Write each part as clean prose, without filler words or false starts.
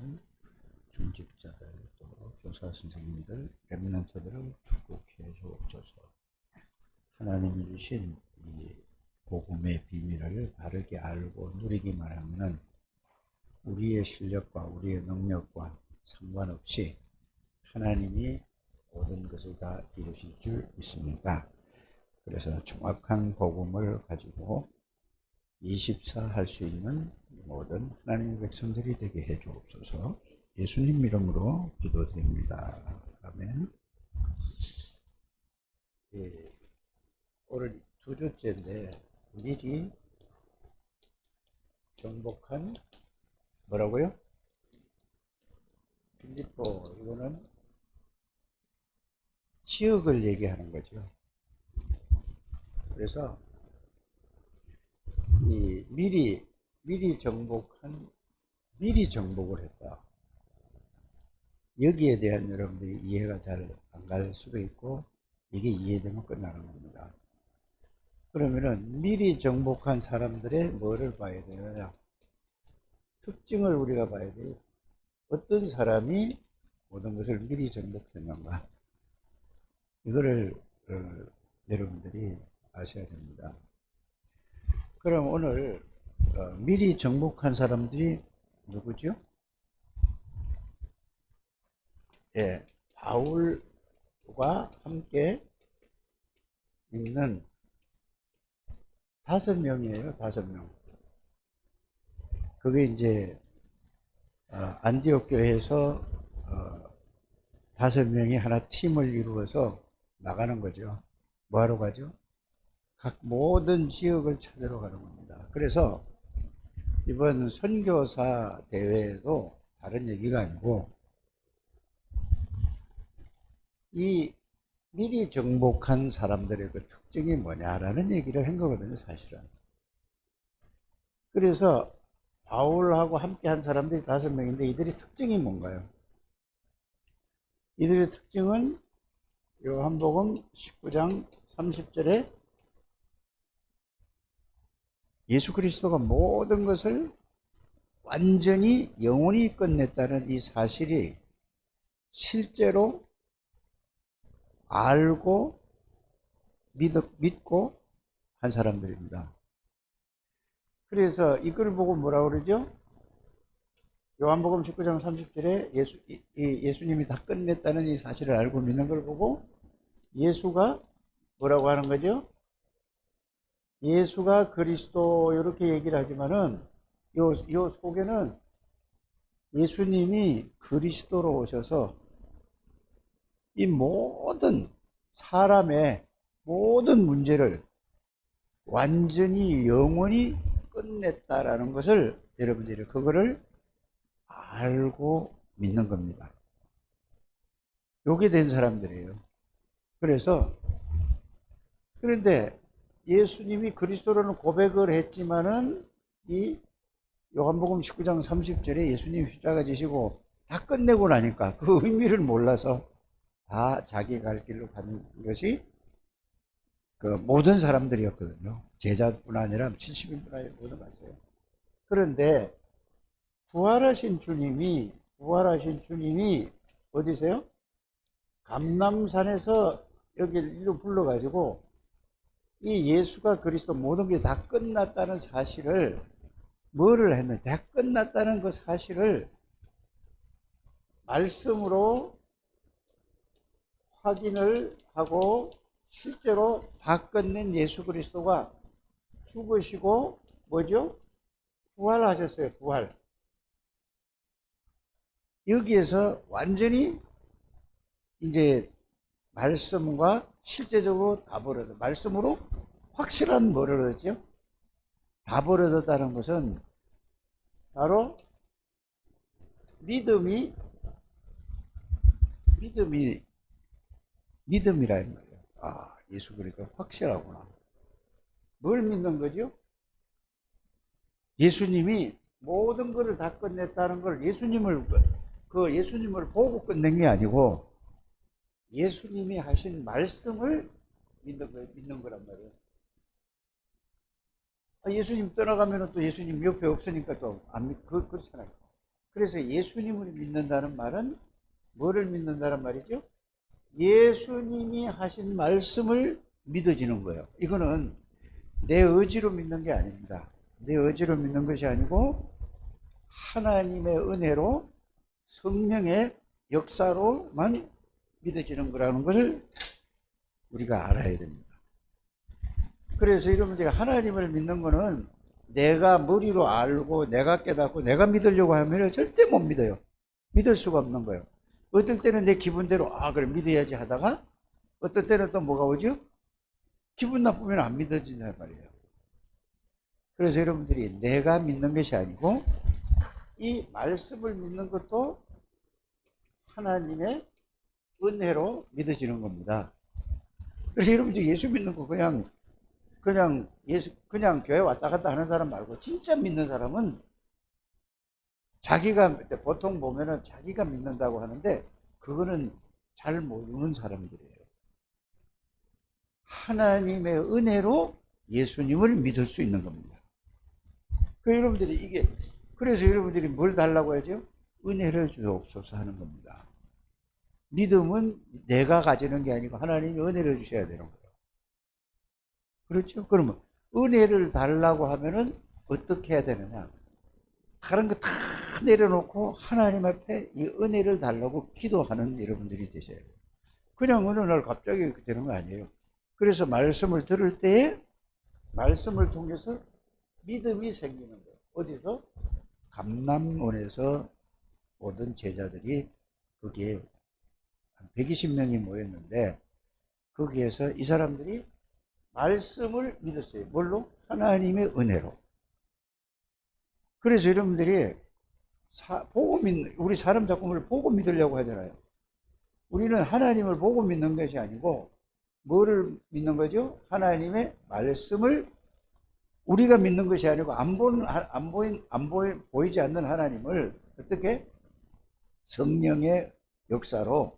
있는 중직자들 또 교사 선생님들 렘넌트들을 축복해 주옵소서. 하나님이 주신 이 복음의 비밀을 바르게 알고 누리기만 하면은 우리의 실력과 우리의 능력과 상관없이 하나님이 모든 것을 다 이루실 줄 믿습니다. 그래서 정확한 복음을 가지고 24 할 수 있는 모든 하나님의 백성들이 되게 해 주옵소서. 예수님 이름으로 기도드립니다. 아멘. 예, 오늘 두 주째인데 미리 정복한 뭐라고요? 빌립보, 이거는 지역을 얘기하는 거죠. 그래서 이 미리 정복을 했다. 여기에 대한 여러분들이 이해가 잘 안 갈 수도 있고, 이게 이해되면 끝나는 겁니다. 그러면은 미리 정복한 사람들의 뭐를 봐야 되느냐? 특징을 우리가 봐야 돼요. 어떤 사람이 모든 것을 미리 정복했는가? 이거를 여러분들이 아셔야 됩니다. 그럼 오늘 미리 정복한 사람들이 누구죠? 예, 바울과 함께 있는 5명이에요. 5명. 그게 이제 안디옥 교회에서 5명이 하나 팀을 이루어서 나가는 거죠. 뭐 하러 가죠? 각 모든 지역을 찾으러 가는 겁니다. 그래서 이번 선교사 대회에도 다른 얘기가 아니고 이 미리 정복한 사람들의 그 특징이 뭐냐라는 얘기를 한 거거든요, 사실은. 그래서 바울하고 함께 한 사람들이 5명인데 이들의 특징이 뭔가요? 이들의 특징은 요한복음 19장 30절에 예수 그리스도가 모든 것을 완전히 영원히 끝냈다는 이 사실이 실제로 알고 믿고 한 사람들입니다. 그래서 이걸 보고 뭐라고 그러죠? 요한복음 19장 30절에 예수님이 다 끝냈다는 이 사실을 알고 믿는 걸 보고 예수가 뭐라고 하는 거죠? 예수가 그리스도 이렇게 얘기를 하지만은 요 속에는 예수님이 그리스도로 오셔서 이 모든 사람의 모든 문제를 완전히 영원히 끝냈다라는 것을 여러분들이 그거를 알고 믿는 겁니다. 요게 된 사람들이에요. 그런데 예수님이 그리스도라는 고백을 했지만은 이 요한복음 19장 30절에 예수님 십자가 지시고 다 끝내고 나니까 그 의미를 몰라서 다 자기 갈 길로 가는 것이 그 모든 사람들이었거든요. 제자뿐 아니라 70인뿐 아니라 모두 갔어요. 그런데 부활하신 주님이 어디세요? 감람산에서 여기 일로 불러가지고 이 예수가 그리스도 모든 게 다 끝났다는 사실을 뭐를 했는지 다 끝났다는 그 사실을 말씀으로 확인을 하고 실제로 다 끝낸 예수 그리스도가 죽으시고 뭐죠? 부활하셨어요. 부활. 여기에서 완전히 이제 말씀과 실제적으로 다 벌어져. 말씀으로 확실한 뭐를 얻었죠? 다 벌어졌다는 것은 바로 믿음이라는 말이에요. 아, 예수 그리스도 확실하구나. 뭘 믿는 거죠? 예수님이 모든 것을 다 끝냈다는 걸 예수님을 보고 끝낸 게 아니고 예수님이 하신 말씀을 믿는 거란 말이에요. 예수님 떠나가면 또 예수님 옆에 없으니까 또 안 믿, 그렇잖아요. 그래서 예수님을 믿는다는 말은 뭐를 믿는다는 말이죠? 예수님이 하신 말씀을 믿어지는 거예요. 이거는 내 의지로 믿는 게 아닙니다. 내 의지로 믿는 것이 아니고 하나님의 은혜로 성령의 역사로만 믿어지는 거라는 것을 우리가 알아야 됩니다. 그래서 여러분들이 하나님을 믿는 거는 내가 머리로 알고 내가 깨닫고 내가 믿으려고 하면 절대 못 믿어요. 믿을 수가 없는 거예요. 어떨 때는 내 기분대로 그래 믿어야지 하다가 어떨 때는 또 뭐가 오죠? 기분 나쁘면 안 믿어진단 말이에요. 그래서 여러분들이 내가 믿는 것이 아니고 이 말씀을 믿는 것도 하나님의 은혜로 믿어지는 겁니다. 그래서 여러분들이 예수 믿는 거 그냥 교회 왔다 갔다 하는 사람 말고 진짜 믿는 사람은 자기가 보통 보면은 자기가 믿는다고 하는데 그거는 잘 모르는 사람들이에요. 하나님의 은혜로 예수님을 믿을 수 있는 겁니다. 그래서 여러분들이 뭘 달라고 하죠? 은혜를 주옵소서 하는 겁니다. 믿음은 내가 가지는 게 아니고 하나님이 은혜를 주셔야 되는 거예요. 그렇죠? 그러면 은혜를 달라고 하면은 어떻게 해야 되느냐? 다른 거 다 내려놓고 하나님 앞에 이 은혜를 달라고 기도하는 여러분들이 되셔야 돼요. 그냥 어느 날 갑자기 그렇게 되는 거 아니에요. 그래서 말씀을 들을 때에 말씀을 통해서 믿음이 생기는 거예요. 어디서? 감람원에서 오던 제자들이 거기에 한 120명이 모였는데 거기에서 이 사람들이 말씀을 믿었어요. 뭘로? 하나님의 은혜로. 그래서 여러분들이 우리 사람 자꾸를 보고 믿으려고 하잖아요. 우리는 하나님을 보고 믿는 것이 아니고 뭐를 믿는 거죠? 하나님의 말씀을 우리가 믿는 것이 아니고 보이지 않는 하나님을 어떻게? 성령의 역사로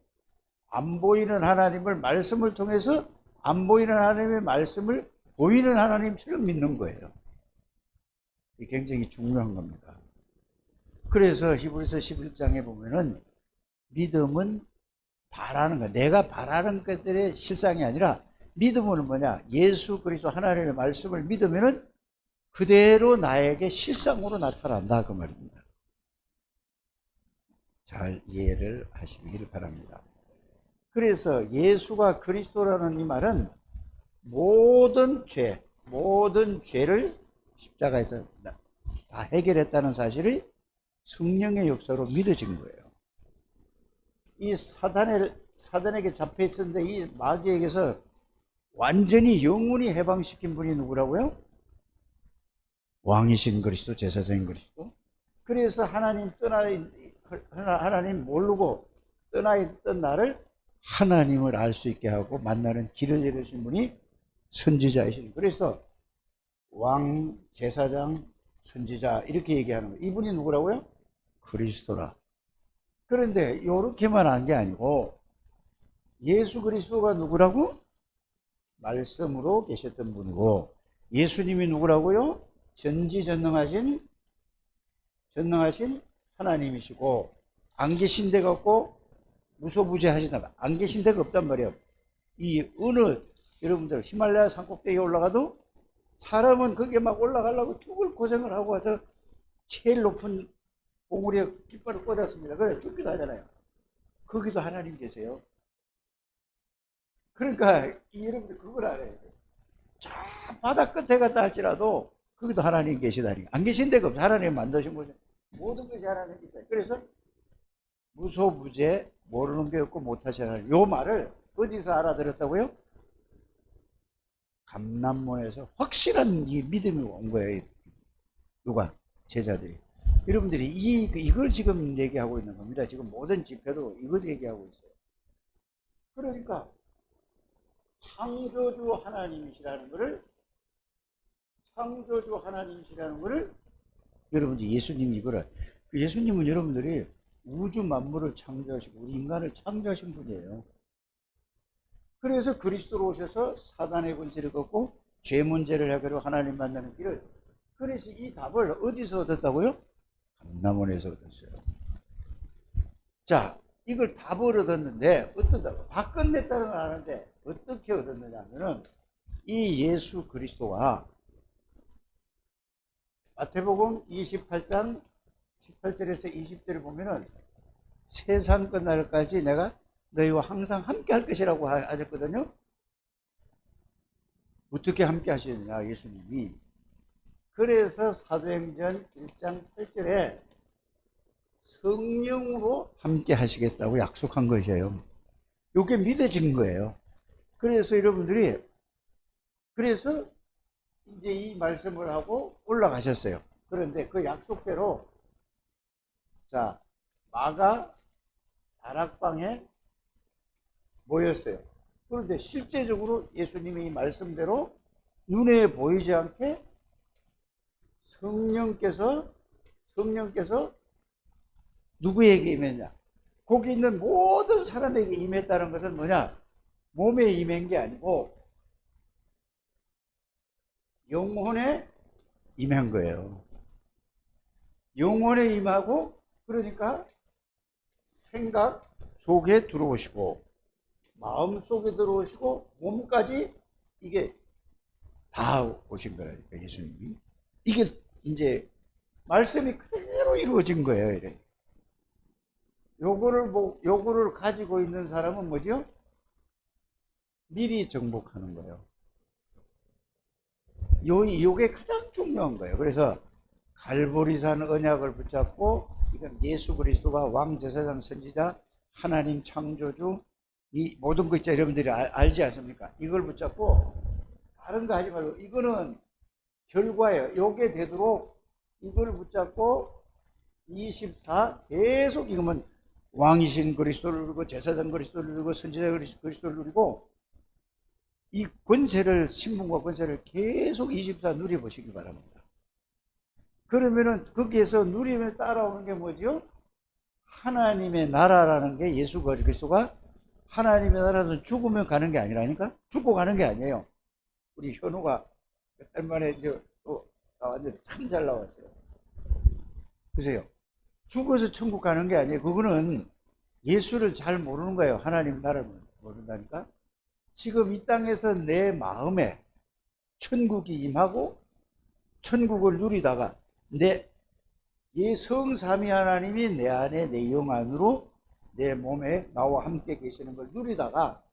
안 보이는 하나님을 말씀을 통해서 안 보이는 하나님의 말씀을 보이는 하나님처럼 믿는 거예요. 이게 굉장히 중요한 겁니다. 그래서 히브리서 11장에 보면은 믿음은 바라는 거, 내가 바라는 것들의 실상이 아니라 믿음은 뭐냐? 예수 그리스도 하나님의 말씀을 믿으면은 그대로 나에게 실상으로 나타난다 그 말입니다. 잘 이해를 하시길 바랍니다. 그래서 예수가 그리스도라는 이 말은 모든 죄를 십자가에서 다 해결했다는 사실을 성령의 역사로 믿어진 거예요. 이 사단에게 잡혀 있었는데 이 마귀에게서 완전히 영원히 해방시킨 분이 누구라고요? 왕이신 그리스도, 제사장인 그리스도. 그래서 하나님 모르고 떠나 있던 나를 하나님을 알 수 있게 하고 만나는 길을 열어주신 분이 선지자이신. 그래서 왕, 제사장, 선지자 이렇게 얘기하는 거예요. 이분이 누구라고요? 그리스도라. 그런데 이렇게만 한 게 아니고 예수 그리스도가 누구라고? 말씀으로 계셨던 분이고 예수님이 누구라고요? 전지전능하신 하나님이시고 안 계신 데가 없고 무소부재하시다. 안 계신 데가 없단 말이에요. 이 어느 여러분들 히말라야 산꼭대기에 올라가도 사람은 거기에 막 올라가려고 죽을 고생을 하고 와서 제일 높은 봉우리에 깃발을 꽂았습니다. 그래 죽기도 하잖아요. 거기도 하나님 계세요. 그러니까 여러분들 그걸 알아야 돼요. 저 바다 끝에 갔다 할지라도 거기도 하나님 계시다니. 안 계신 데가 없어. 하나님 만드신 곳에 모든 것이 하나님이기 때문에. 그래서 무소부재, 모르는 게 없고 못하시는 하나님. 요 말을 어디서 알아들었다고요? 감람원에서 확실한 이 믿음이 온 거예요. 누가? 제자들이. 여러분들이 이걸 지금 얘기하고 있는 겁니다. 지금 모든 집회도 이걸 얘기하고 있어요. 그러니까 창조주 하나님이시라는 거를 여러분들이 예수님이 예수님은 여러분들이 우주 만물을 창조하시고 우리 인간을 창조하신 분이에요. 그래서 그리스도로 오셔서 사단의 권세를 걷고 죄 문제를 해결하고 하나님 만나는 길을. 그래서 이 답을 어디서 얻었다고요? 감남원에서 얻었어요. 자, 이걸 답을 얻었는데 어떠다? 다 끝냈다는 걸 아는데 어떻게 얻었느냐 하면은 이 예수 그리스도가 마태복음 28장 18절에서 20절을 보면은 세상 끝날까지 내가 너희와 항상 함께 할 것이라고 하셨거든요. 어떻게 함께 하시느냐 예수님이. 그래서 사도행전 1장 8절에 성령으로 함께 하시겠다고 약속한 것이에요. 이게 믿어진 거예요. 그래서 여러분들이 그래서 이제 이 말씀을 하고 올라가셨어요. 그런데 그 약속대로 자 마가 다락방에 모였어요. 그런데 실제적으로 예수님의 이 말씀대로 눈에 보이지 않게 성령께서 누구에게 임했냐? 거기 있는 모든 사람에게 임했다는 것은 뭐냐? 몸에 임한 게 아니고 영혼에 임한 거예요. 영혼에 임하고 그러니까 생각 속에 들어오시고 마음 속에 들어오시고 몸까지 이게 다 오신 거라니까 예수님이. 이게 이제 말씀이 그대로 이루어진 거예요. 이래. 요거를 가지고 있는 사람은 뭐죠? 미리 정복하는 거예요. 요게 가장 중요한 거예요. 그래서 갈보리산 언약을 붙잡고 이건 예수 그리스도가 왕 제사장 선지자 하나님 창조주 이 모든 거 있죠. 여러분들이 알지 않습니까? 이걸 붙잡고 다른 거 하지 말고 이거는 결과예요. 요게 되도록 이걸 붙잡고 24 계속 이거면 왕이신 그리스도를 누리고 제사장 그리스도를 누리고 선지자 그리스도를 누리고 이 권세를 신분과 권세를 계속 24 누려보시기 바랍니다. 그러면은 거기에서 누리며 따라오는 게 뭐죠? 하나님의 나라라는 게 예수 그리스도가 하나님의 나라에서 죽으면 가는 게 아니라니까? 죽고 가는 게 아니에요. 우리 현우가 몇 달 만에 이제 또 나왔는데 참 잘 나왔어요. 보세요. 죽어서 천국 가는 게 아니에요. 그거는 예수를 잘 모르는 거예요. 하나님 나라를 모른다니까? 지금 이 땅에서 내 마음에 천국이 임하고 천국을 누리다가 이 성삼위 하나님이 내 안에 내 영 안으로 내 몸에 나와 함께 계시는 걸 누리다가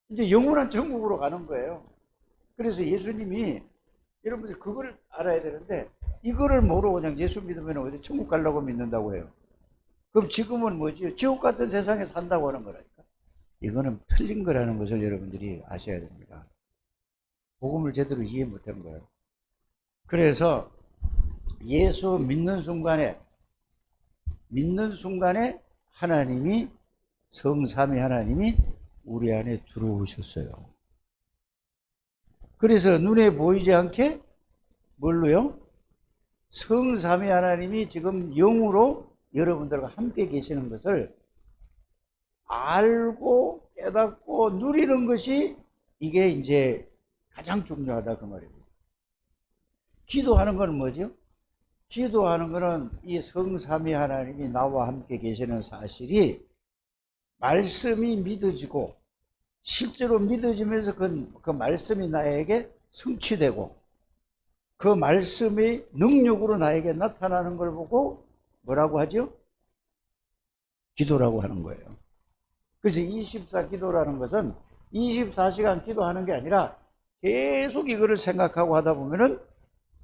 이제 영원한 천국으로 가는 거예요. 그래서 예수님이 여러분들 그걸 알아야 되는데 이거를 모르고 그냥 예수 믿으면 어디 천국 가려고 믿는다고 해요. 그럼 지금은 뭐지? 지옥 같은 세상에 산다고 하는 거라니까. 이거는 틀린 거라는 것을 여러분들이 아셔야 됩니다. 복음을 제대로 이해 못한 거예요. 그래서 예수 믿는 순간에 하나님이 성삼위 하나님이 우리 안에 들어오셨어요. 그래서 눈에 보이지 않게 뭘로요? 성삼위 하나님이 지금 영으로 여러분들과 함께 계시는 것을 알고 깨닫고 누리는 것이 이게 이제 가장 중요하다 그 말입니다. 기도하는 것은 뭐죠? 기도하는 것은 이 성삼위 하나님이 나와 함께 계시는 사실이 말씀이 믿어지고 실제로 믿어지면서 그 말씀이 나에게 성취되고 그 말씀이 능력으로 나에게 나타나는 걸 보고 뭐라고 하죠? 기도라고 하는 거예요. 그래서 24 기도라는 것은 24시간 기도하는 게 아니라 계속 이거를 생각하고 하다 보면은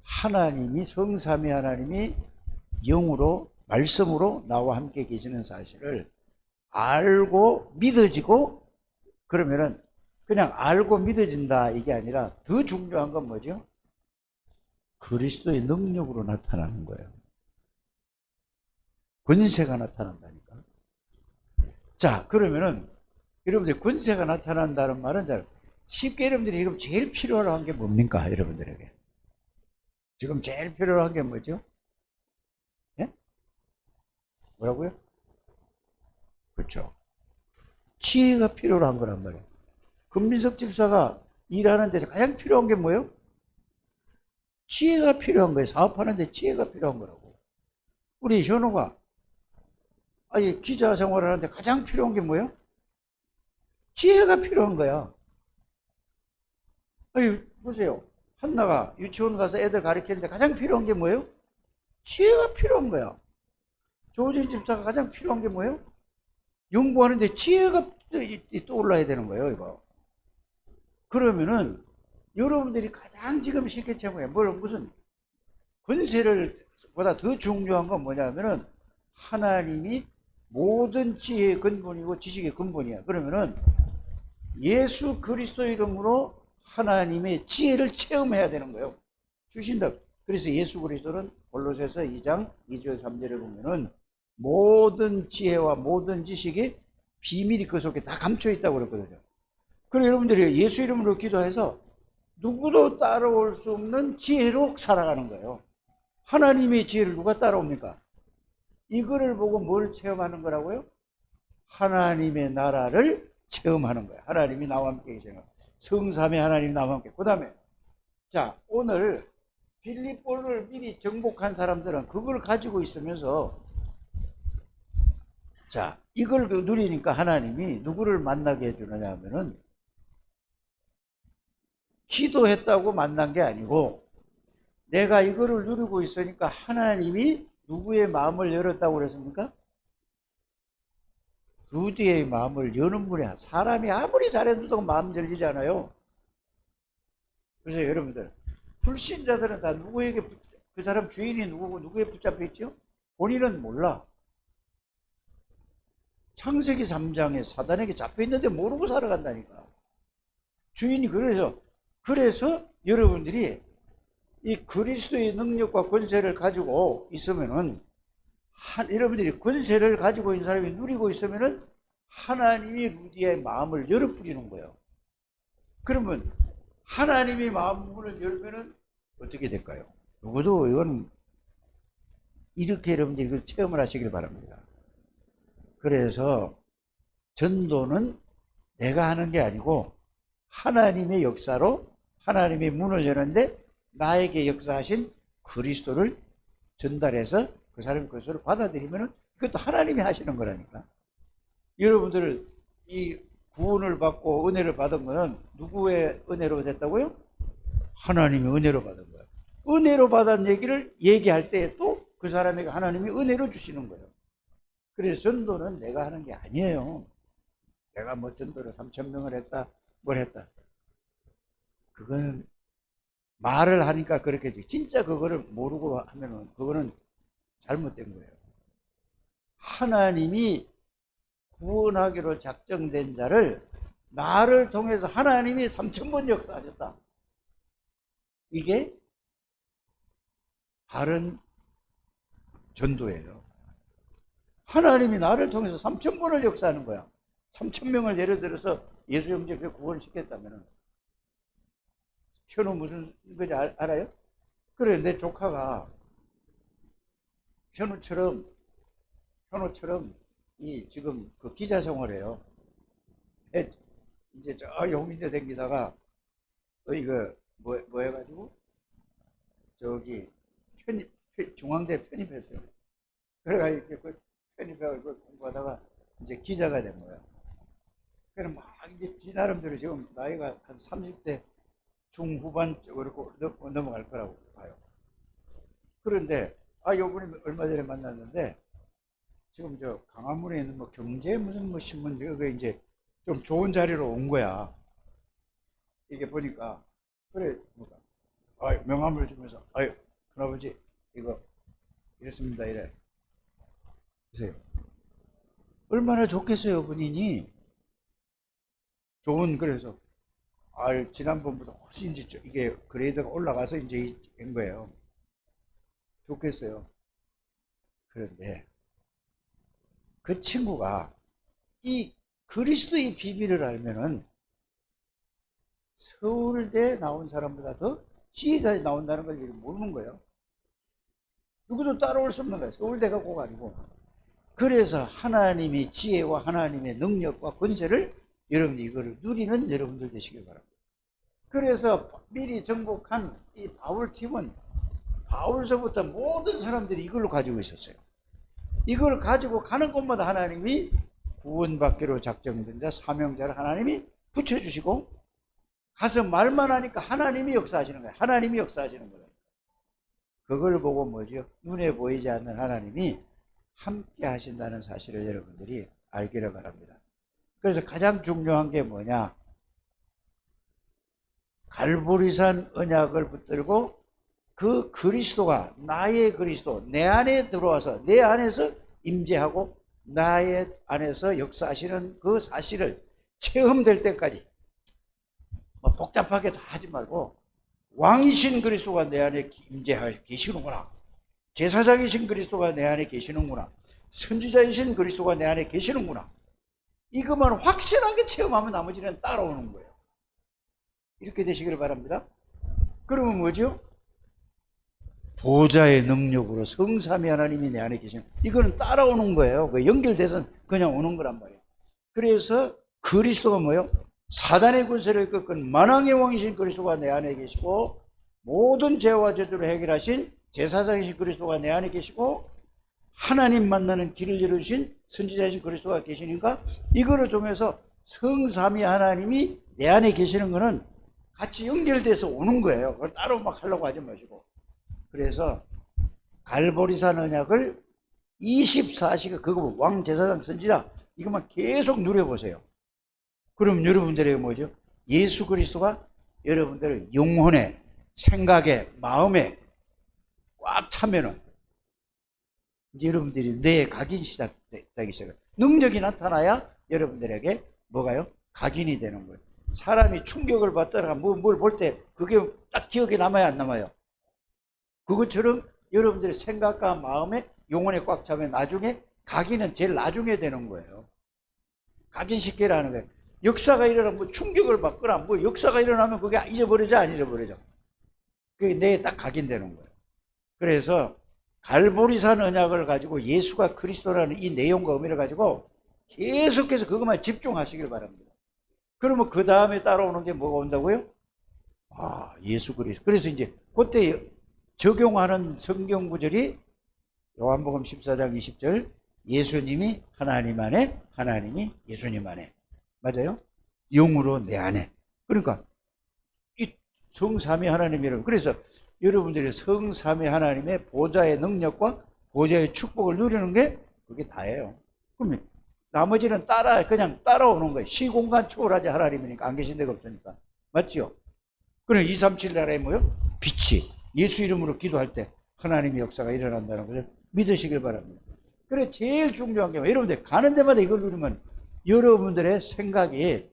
하나님이 성삼위 하나님이 영으로 말씀으로 나와 함께 계시는 사실을 알고 믿어지고 그러면은 그냥 알고 믿어진다 이게 아니라 더 중요한 건 뭐죠? 그리스도의 능력으로 나타나는 거예요. 권세가 나타난다니까. 자, 그러면은 여러분들 권세가 나타난다는 말은 잘 쉽게 여러분들이 지금 제일 필요한 게 뭡니까? 여러분들에게 지금 제일 필요한 게 뭐죠? 예? 뭐라고요? 그렇죠. 지혜가 필요한 거란 말이에요. 금민석 집사가 일하는 데서 가장 필요한 게 뭐예요? 지혜가 필요한 거예요. 사업하는데 지혜가 필요한 거라고. 우리 현호가 기자 생활을 하는데 가장 필요한 게 뭐예요? 지혜가 필요한 거야. 보세요. 한나가 유치원 가서 애들 가르치는데 가장 필요한 게 뭐예요? 지혜가 필요한 거야. 조진 집사가 가장 필요한 게 뭐예요? 연구하는데 지혜가 떠올라야 되는 거예요, 이거. 그러면은 여러분들이 가장 지금 쉽게 채무해. 무슨 권세를 보다 더 중요한 건 뭐냐면은 하나님이 모든 지혜의 근본이고 지식의 근본이야. 그러면은 예수 그리스도 이름으로 하나님의 지혜를 체험해야 되는 거예요. 주신다. 그래서 예수 그리스도는 골로새서 2장 2절 3절에 보면은 모든 지혜와 모든 지식이 비밀이 그 속에 다 감춰 있다고 그랬거든요. 그래서 여러분들이 예수 이름으로 기도해서 누구도 따라올 수 없는 지혜로 살아가는 거예요. 하나님의 지혜를 누가 따라옵니까? 이거를 보고 뭘 체험하는 거라고요? 하나님의 나라를 체험하는 거예요. 하나님이 나와 함께 계시는 거예요. 성삼의 하나님이 나와 함께. 그 다음에 자, 오늘 빌립보를 미리 정복한 사람들은 그걸 가지고 있으면서 자, 이걸 누리니까 하나님이 누구를 만나게 해주느냐 하면은 기도했다고 만난 게 아니고 내가 이거를 누리고 있으니까 하나님이 누구의 마음을 열었다고 그랬습니까? 루디의 마음을 여는 분이야. 사람이 아무리 잘해도 마음 열리지 않아요. 그래서 여러분들 불신자들은 다 누구에게 그 사람 주인이 누구고 누구에 붙잡혀 있죠? 본인은 몰라. 창세기 3장에 사단에게 잡혀 있는데 모르고 살아간다니까. 주인이 그래서 여러분들이 이 그리스도의 능력과 권세를 가지고 있으면은 여러분들이 권세를 가지고 있는 사람이 누리고 있으면은 하나님이 루디의 마음을 열어뿌리는 거예요. 그러면 하나님이 마음문을 열면은 어떻게 될까요? 누구도 이건 이렇게 여러분들이 이걸 체험을 하시길 바랍니다. 그래서 전도는 내가 하는 게 아니고 하나님의 역사로 하나님의 문을 여는데 나에게 역사하신 그리스도를 전달해서 그 사람이 그리스도를 받아들이면 그것도 하나님이 하시는 거라니까. 여러분들 이 구원을 받고 은혜를 받은 거는 누구의 은혜로 됐다고요? 하나님의 은혜로 받은 거예요. 은혜로 받은 얘기를 얘기할 때 또 그 사람에게 하나님이 은혜로 주시는 거예요. 그래서 전도는 내가 하는 게 아니에요. 내가 뭐 전도를 3,000명을 했다 뭘 했다, 그거는 말을 하니까 그렇겠지. 진짜 그거를 모르고 하면은 그거는 잘못된 거예요. 하나님이 구원하기로 작정된 자를 나를 통해서 하나님이 3,000번 역사하셨다. 이게 바른 전도예요. 하나님이 나를 통해서 3,000번을 역사하는 거야. 3,000명을 예를 들어서 예수 형제를 구원시켰다면 현우 무슨 건지 알아요? 그래, 내 조카가 현우처럼 이 지금 그 기자 생활해요. 이제 저 용인대 댕기다가 이거 뭐 해가지고 저기 중앙대 편입했어요. 그래가지고 편입해가지고 공부하다가 이제 기자가 된 거야. 그래 막 이제 지 나름대로 지금 나이가 한 30대 중후반 쪽으로 넘어갈 거라고 봐요. 그런데 요번에 얼마 전에 만났는데 지금 저 강화문에 있는 뭐 경제 무슨 뭐 신문 그게 이제 좀 좋은 자리로 온 거야. 이게 보니까 그래 뭐가 명함을 주면서 큰아버지 이거 이랬습니다 이래. 보세요. 얼마나 좋겠어요 본인이. 좋은 그래서 지난번보다 훨씬 이게 그레이드가 올라가서 이제 된 거예요. 좋겠어요. 그런데 그 친구가 이 그리스도의 비밀을 알면은 서울대 나온 사람보다 더 지혜가 나온다는 걸 모르는 거예요. 누구도 따라올 수 없는 거예요. 서울대가 꼭 아니고. 그래서 하나님의 지혜와 하나님의 능력과 권세를 여러분이 이거를 누리는 여러분들 되시길 바랍니다. 그래서 미리 정복한 이 바울 팀은 바울서부터 모든 사람들이 이걸로 가지고 있었어요. 이걸 가지고 가는 곳마다 하나님이 구원받기로 작정된 자, 사명자를 하나님이 붙여주시고, 가서 말만 하니까 하나님이 역사하시는 거예요. 하나님이 역사하시는 거예요. 그걸 보고 뭐죠? 눈에 보이지 않는 하나님이 함께 하신다는 사실을 여러분들이 알기를 바랍니다. 그래서 가장 중요한 게 뭐냐? 갈보리산 언약을 붙들고 그 그리스도가, 나의 그리스도, 내 안에 들어와서 내 안에서 임재하고 나의 안에서 역사하시는 그 사실을 체험될 때까지 복잡하게 다 하지 말고, 왕이신 그리스도가 내 안에 임재하여 계시는구나, 제사장이신 그리스도가 내 안에 계시는구나, 선지자이신 그리스도가 내 안에 계시는구나, 이것만 확실하게 체험하면 나머지는 따라오는 거예요. 이렇게 되시기를 바랍니다. 그러면 뭐죠? 보좌의 능력으로 성삼위 하나님이 내 안에 계시는, 이거는 따라오는 거예요. 연결돼서 그냥 오는 거란 말이에요. 그래서 그리스도가 뭐예요? 사단의 군세를 꺾은 만왕의 왕이신 그리스도가 내 안에 계시고, 모든 죄와 저주를 해결하신 제사장이신 그리스도가 내 안에 계시고, 하나님 만나는 길을 열어주신 선지자이신 그리스도가 계시니까, 이거를 통해서 성삼위 하나님이 내 안에 계시는 거는 같이 연결돼서 오는 거예요. 그걸 따로 막 하려고 하지 마시고. 그래서 갈보리산 언약을 24시간, 그거 왕, 제사장, 선지자, 이것만 계속 누려보세요. 그럼 여러분들에게 뭐죠? 예수 그리스도가 여러분들 영혼에, 생각에, 마음에 꽉 차면은 이제 여러분들이 뇌에 각인이 시작되기 시작해요. 능력이 나타나야 여러분들에게 뭐가요? 각인이 되는 거예요. 사람이 충격을 받다가 뭘 볼 때 그게 딱 기억에 남아야 안 남아요? 그것처럼 여러분들의 생각과 마음에, 영혼에 꽉 차면 나중에 각인은 제일 나중에 되는 거예요. 각인시키라는 거예요. 역사가 일어나면 뭐 충격을 받거나 뭐 역사가 일어나면 그게 잊어버리죠, 안 잊어버리죠? 그게 뇌에 딱 각인되는 거예요. 그래서 갈보리산 언약을 가지고 예수가 그리스도라는 이 내용과 의미를 가지고 계속해서 그것만 집중하시길 바랍니다. 그러면 그 다음에 따라오는 게 뭐가 온다고요? 예수 그리스도. 그래서 이제 그때 적용하는 성경 구절이 요한복음 14장 20절, 예수님이 하나님 안에, 하나님이 예수님 안에. 맞아요? 영으로 내 안에. 그러니까 이 성삼위 하나님이라고. 그래서 여러분들이 성삼위 하나님의 보좌의 능력과 보좌의 축복을 누리는 게 그게 다예요. 그러면 나머지는 그냥 따라오는 거예요. 시공간 초월하지 하나님이니까, 안 계신 데가 없으니까. 맞죠? 그럼 237 나라에 뭐요? 빛이, 예수 이름으로 기도할 때 하나님의 역사가 일어난다는 것을 믿으시길 바랍니다. 그래, 제일 중요한 게 여러분들 가는 데마다 이걸 누리면 여러분들의 생각이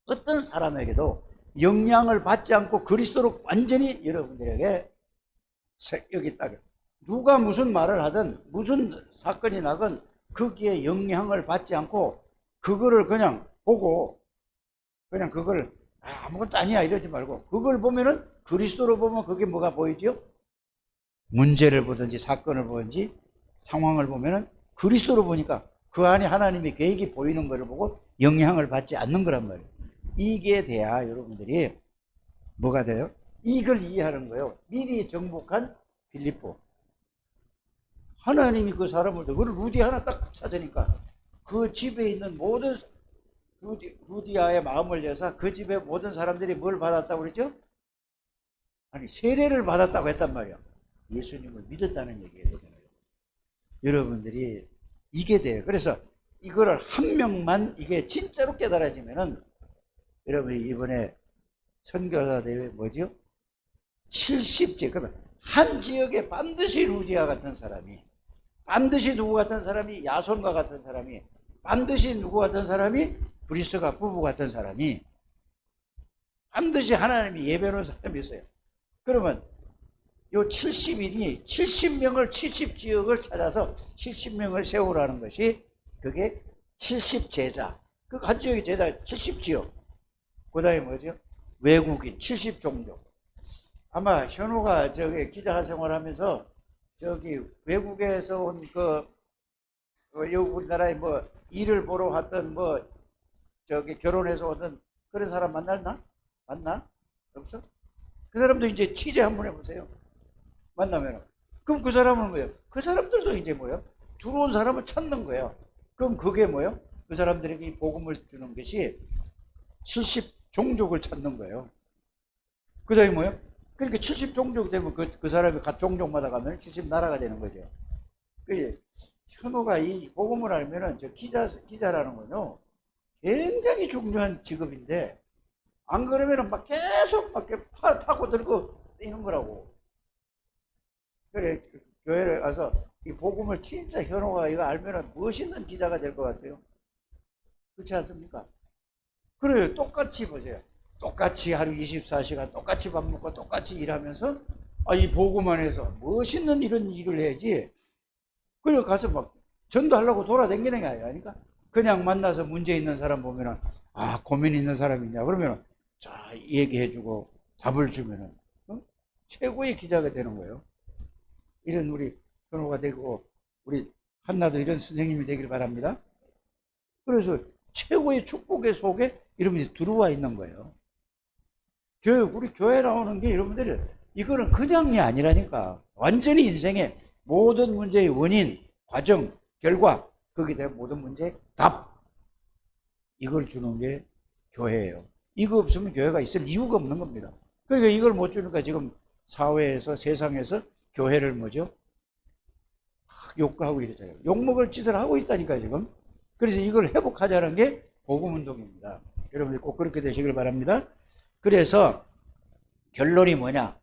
어떤 사람에게도 영향을 받지 않고 그리스도로 완전히 여러분들에게 여기 딱, 누가 무슨 말을 하든 무슨 사건이 나건 거기에 영향을 받지 않고 그거를 그냥 보고 그냥 그걸 아무것도 아니야 이러지 말고, 그걸 보면은 그리스도로 보면 그게 뭐가 보이죠? 문제를 보든지 사건을 보든지 상황을 보면은 그리스도로 보니까 그 안에 하나님의 계획이 보이는 것을 보고 영향을 받지 않는 거란 말이에요. 이게 돼야 여러분들이 뭐가 돼요? 이걸 이해하는 거예요. 미리 정복한 빌립보. 하나님이 그 사람을, 그 루디 하나 딱 찾으니까 그 집에 있는 모든 루디아의 마음을 여서 그 집의 모든 사람들이 뭘 받았다고 그랬죠? 아니, 세례를 받았다고 했단 말이야. 예수님을 믿었다는 얘기예요. 여러분들이 이게 돼요. 그래서 이거를 한 명만 이게 진짜로 깨달아지면은, 여러분이 이번에 선교사 대회 뭐죠? 70제, 그러면 한 지역에 반드시 루디아 같은 사람이, 반드시 누구 같은 사람이, 야손과 같은 사람이, 반드시 누구 같은 사람이, 브리스가 부부 같은 사람이, 반드시 하나님이 예배하는 사람이 있어요. 그러면 요 70인이 70명을 70지역을 찾아서 70명을 세우라는 것이, 그게 70제자. 그 한 지역의 제자 70지역. 그 다음에 뭐죠? 외국인 70종족. 아마 현우가 저기 기자 생활하면서 저기 외국에서 온 우리나라에 뭐 일을 보러 왔던 뭐 저기 결혼해서 오던 그런 사람 만났나? 맞나? 없어? 그 사람도 이제 취재 한번 해보세요. 만나면. 그럼 그 사람은 뭐예요? 그 사람들도 이제 뭐예요? 들어온 사람을 찾는 거예요. 그럼 그게 뭐예요? 그 사람들에게 이 복음을 주는 것이 70종족을 찾는 거예요. 그 다음에 뭐예요? 그러니까 70종족 되면 그 사람이 각 종족마다 가면 70나라가 되는 거죠. 그 현호가 이 복음을 알면은 저 기자라는 거요. 굉장히 중요한 직업인데, 안 그러면은 막 계속 막 파고 들고 있는 거라고. 그래, 교회를 가서 이 복음을 진짜 현호가 이거 알면은 멋있는 기자가 될 것 같아요. 그렇지 않습니까? 그래요. 똑같이 보세요. 똑같이 하루 24시간 똑같이 밥 먹고 똑같이 일하면서 이 복음 안에서 멋있는 이런 일을 해야지. 그래 가서 막 전도하려고 돌아다니는 게 아니라니까. 그냥 만나서 문제 있는 사람 보면은 고민 있는 사람 있냐 그러면은 자 얘기해주고 답을 주면은 최고의 기자가 되는 거예요. 이런 우리 현호가 되고 우리 한나도 이런 선생님이 되길 바랍니다. 그래서 최고의 축복의 속에 여러분들이 들어와 있는 거예요. 우리 교회 나오는 게 여러분들이 이거는 그냥이 아니라니까. 완전히 인생의 모든 문제의 원인, 과정, 결과, 거기에 대한 모든 문제의 답. 이걸 주는 게 교회예요. 이거 없으면 교회가 있을 이유가 없는 겁니다. 그러니까 이걸 못 주니까 지금 사회에서, 세상에서 교회를 뭐죠? 욕하고 이러잖아요. 욕먹을 짓을 하고 있다니까 지금. 그래서 이걸 회복하자는 게 복음운동입니다. 여러분들 꼭 그렇게 되시길 바랍니다. 그래서 결론이 뭐냐?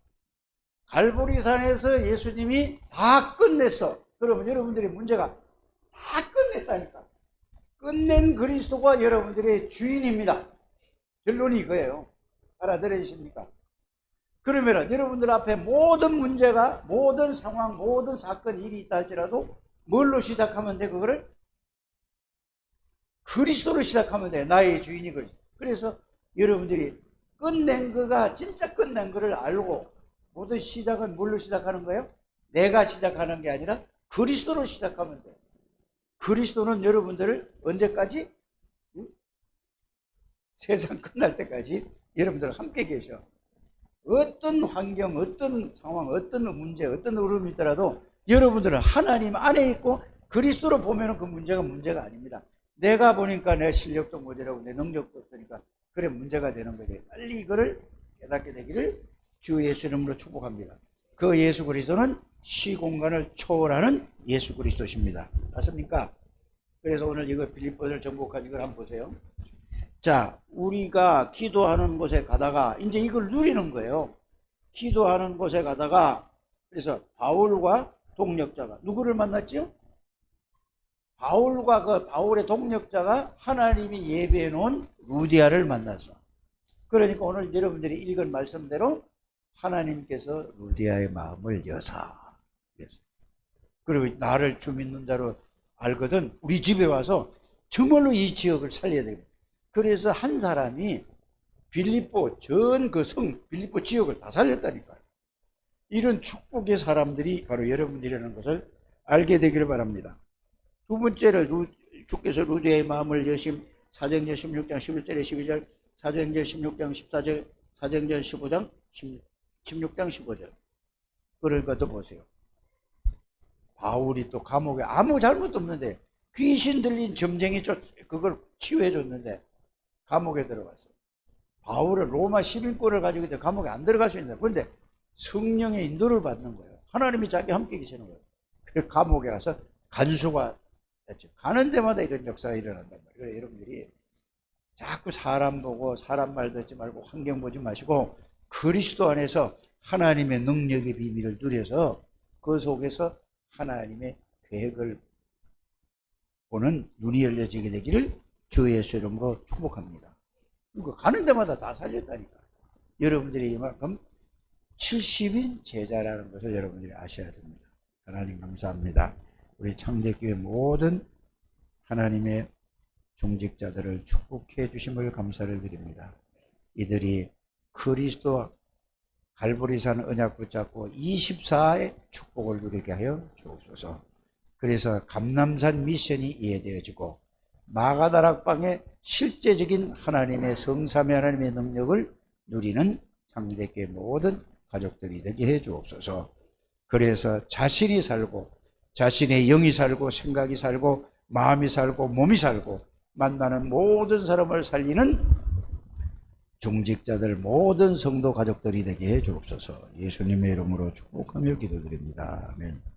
갈보리산에서 예수님이 다 끝냈어. 그러면 여러분들의 문제가 다 끝냈다니까. 끝낸 그리스도가 여러분들의 주인입니다. 결론이 이거예요. 알아들으십니까? 그러면 여러분들 앞에 모든 문제가, 모든 상황, 모든 사건, 일이 있다 할지라도 뭘로 시작하면 돼? 그거를? 그리스도로 시작하면 돼. 나의 주인이 그리스도. 그래서 여러분들이 끝낸 거가 진짜 끝낸 거를 알고 모든 시작은 뭘로 시작하는 거예요? 내가 시작하는 게 아니라 그리스도로 시작하면 돼. 그리스도는 여러분들을 언제까지? 세상 끝날 때까지 여러분들 함께 계셔. 어떤 환경, 어떤 상황, 어떤 문제, 어떤 어려움이 있더라도 여러분들은 하나님 안에 있고 그리스도로 보면 그 문제가 아닙니다. 내가 보니까 내 실력도 모자라고 내 능력도 없으니까 그래 문제가 되는 거지. 빨리 이거를 깨닫게 되기를 주 예수 이름으로 축복합니다. 그 예수 그리스도는 시공간을 초월하는 예수 그리스도십니다. 맞습니까? 그래서 오늘 이거 빌립보를 정복한 이걸 한번 보세요. 자, 우리가 기도하는 곳에 가다가 이제 이걸 누리는 거예요. 기도하는 곳에 가다가 그래서 바울과 동력자가 누구를 만났지요? 바울과 그 바울의 동력자가 하나님이 예배해 놓은 루디아를 만났어. 그러니까 오늘 여러분들이 읽은 말씀대로 하나님께서 루디아의 마음을 여사. 그리고 나를 주 믿는 자로 알거든 우리 집에 와서 정말로 이 지역을 살려야 되겠다. 그래서 한 사람이 빌립보 전 그 성 빌립보 지역을 다 살렸다니까요. 이런 축복의 사람들이 바로 여러분들이라는 것을 알게 되기를 바랍니다. 두 번째로 주께서 루디아의 마음을 여심 사도행전 16장 11절에 12절 사도행전 16장 14절 사도행전 15장 16장 15절 그러니까 또 보세요. 바울이 또 감옥에 아무 잘못도 없는데 귀신 들린 점쟁이 그걸 치유해 줬는데 감옥에 들어갔어요. 바울은 로마 시민권을 가지고 있는데 감옥에 안 들어갈 수 있는데 그런데 성령의 인도를 받는 거예요. 하나님이 자기 함께 계시는 거예요. 그래서 감옥에 가서 간수가 됐죠. 가는 데마다 이런 역사가 일어난단 말이에요. 여러분들이 자꾸 사람 보고 사람 말 듣지 말고 환경 보지 마시고 그리스도 안에서 하나님의 능력의 비밀을 누려서 그 속에서 하나님의 계획을 보는 눈이 열려지게 되기를 주 예수 이름으로 축복합니다. 그러니까 가는 데마다 다 살렸다니까. 여러분들이 이만큼 70인 제자라는 것을 여러분들이 아셔야 됩니다. 하나님 감사합니다. 우리 창대교회 모든 하나님의 중직자들을 축복해 주심을 감사를 드립니다. 이들이 그리스도 갈보리산 언약 붙잡고 24의 축복을 누리게 하여 주옵소서. 그래서 감람산 미션이 이해되어지고 마가다락방의 실제적인 하나님의 성삼위 하나님의 능력을 누리는 참되게 모든 가족들이 되게 해 주옵소서. 그래서 자신이 살고 자신의 영이 살고 생각이 살고 마음이 살고 몸이 살고 만나는 모든 사람을 살리는 중직자들 모든 성도 가족들이 되게 해 주옵소서. 예수님의 이름으로 축복하며 기도드립니다. 아멘.